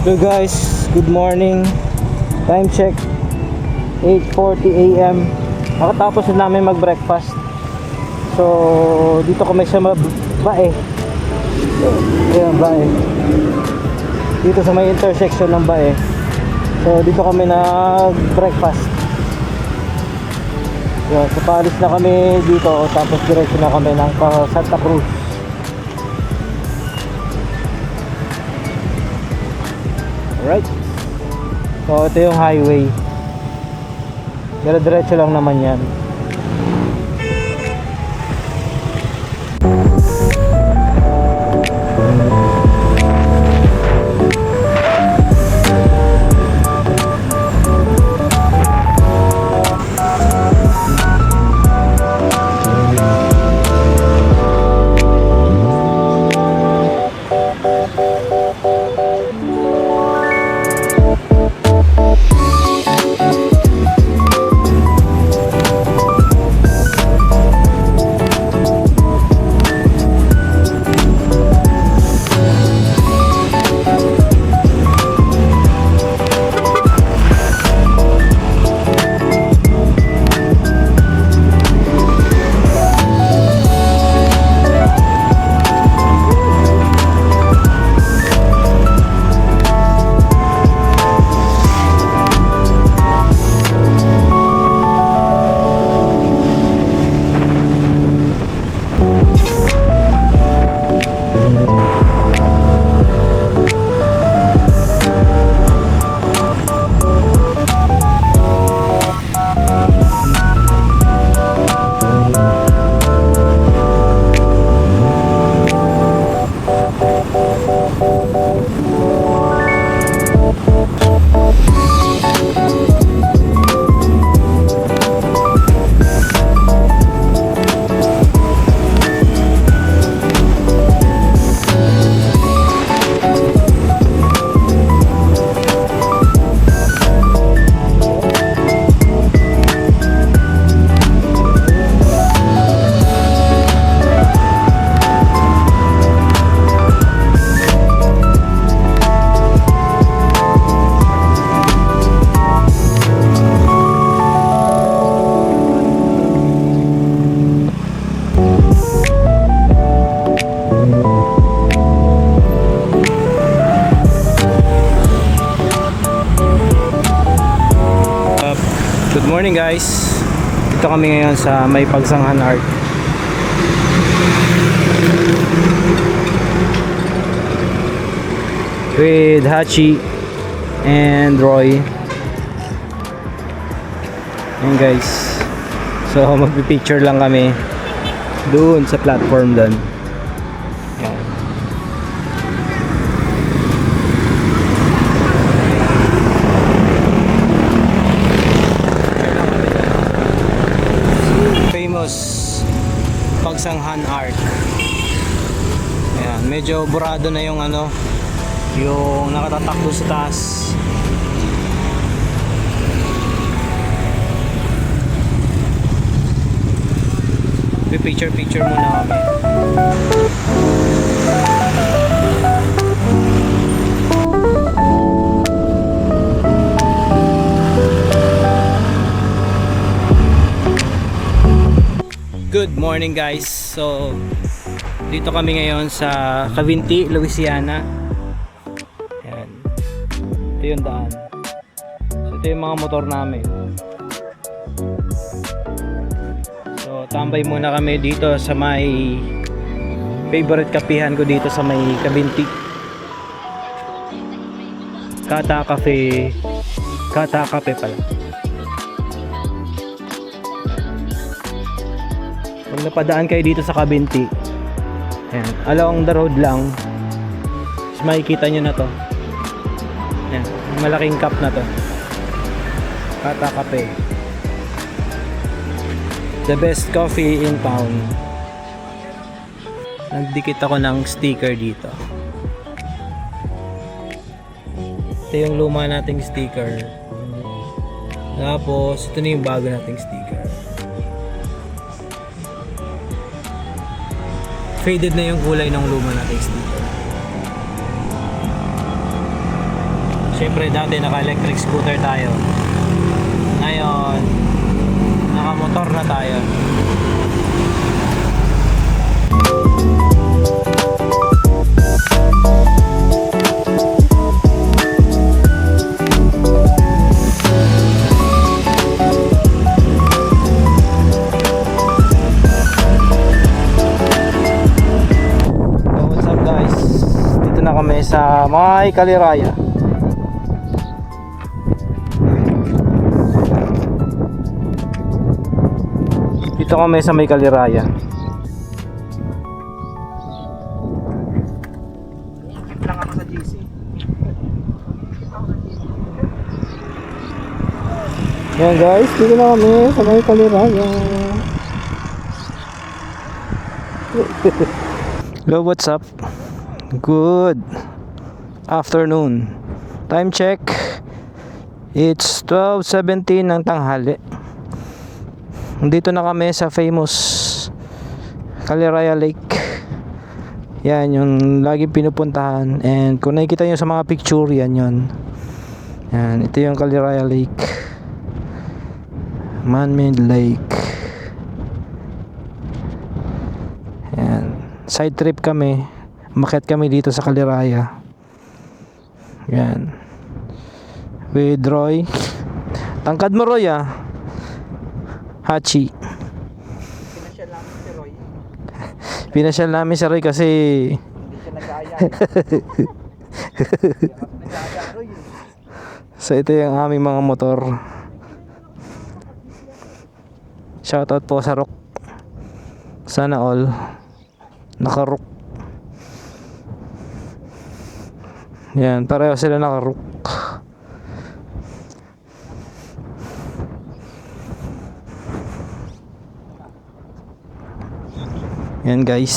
So guys, good morning. Time check 8:40 AM. Nakatapos na namin mag-breakfast. So dito kami sa Bae. Ayan, Bae. Dito sa may intersection ng Bae. So dito kami nag-breakfast. Yan, so paalis na kami dito, tapos diretso na kami ng Santa Cruz. Alright. So ito yung highway. Diretso lang naman yan. Good morning guys. Dito kami ngayon sa may Pagsanghan Art. With Hachi and Roy. Ayan guys. So magpipicture lang kami doon sa platform doon. Pagsanghan Art. Ayan, medyo burado na yung yung nakatatakbo sa taas. Picture muna kami. Good morning guys. So dito kami ngayon sa Cavinti, Louisiana. Ayan. Ito yung daan. So ito yung mga motor namin. So tambay muna kami dito sa may favorite kapihan ko dito sa may Cavinti. Kata Cafe pala. Pag napadaan kayo dito sa Cavinti, ayan, along the road lang, mas makikita nyo na to. Ayan, malaking cup na to. Kata Cafe, the best coffee in town. Nagdikit ako ng sticker dito. Ito yung luma nating sticker. Tapos ito na yung bago nating sticker. Faded na yung kulay ng luma nating sticker. Siyempre dati naka-electric scooter tayo. Ngayon, naka-motor na tayo. Kami sa May Kaliraya. Dito kami sa May Kaliraya. Lang ako sa GC. Yan guys, dito na kami sa May Kaliraya. Hello, what's up? Good afternoon. Time check. It's 12:17 ng tanghali. Dito na kami sa famous Kaliraya Lake. Yan yung lagi pinupuntahan. And kung nakikita nyo sa mga picture, yan yun. Yan, ito yung Kaliraya Lake. Man-made lake. Yan. Side trip kami. Umakyat kami dito sa Kaliraya. Yan. With Roy. Tangkad mo, Roy, ah. Hachi. Pinasyal namin si Roy. Pinasyal namin si Roy kasi Hindi siya nag-aaya. Nag-aaya Roy. so ito yung aming mga motor. Shoutout po sa Rock. Sana all naka-rook. Yan, pareho sila naka-rook. Yan guys.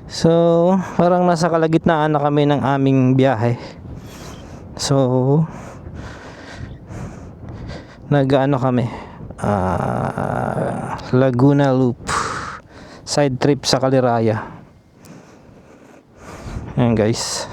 So, parang nasa kalagitnaan na kami ng aming biyahe. So, nag-ano kami, Laguna Loop side trip sa Kaliraya. Ayan guys.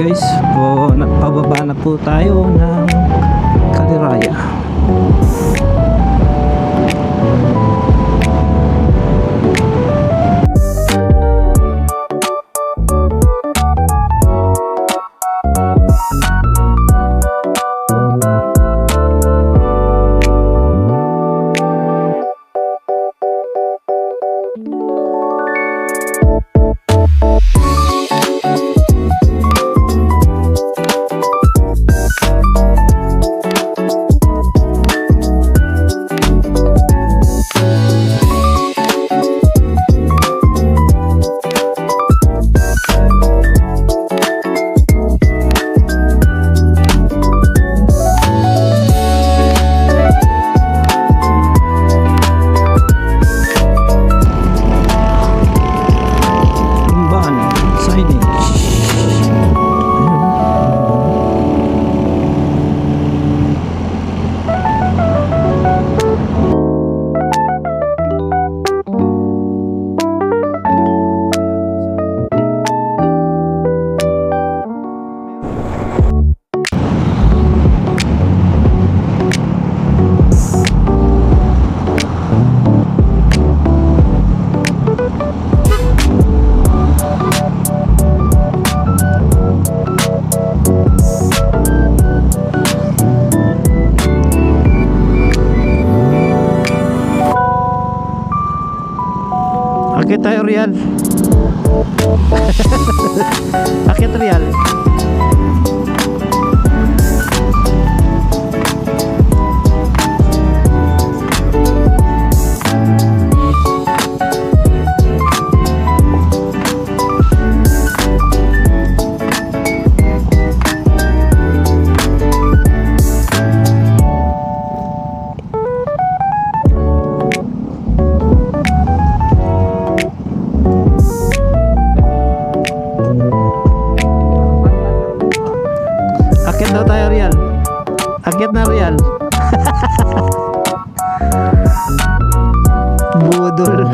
Guys, pababa na po tayo ng Kaliraya. Akit tayo, Rial. Akit, Rial. Akit daw tayo, Rial. Akit na, Rial. Budol.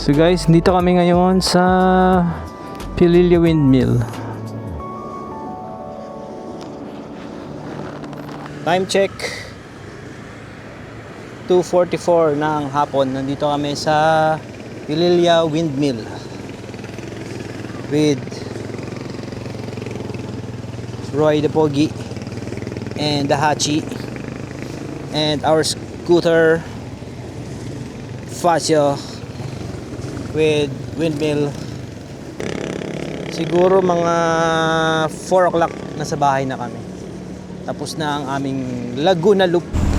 So guys, dito kami ngayon sa Pililla Windmill. Time check 2:44 ng hapon. Nandito kami sa Pililla Windmill with Roy the Pogi and the Hachi and our scooter Facio with windmill. Siguro mga 4 o'clock nasa bahay na kami. Tapos na ang aming Laguna Loop.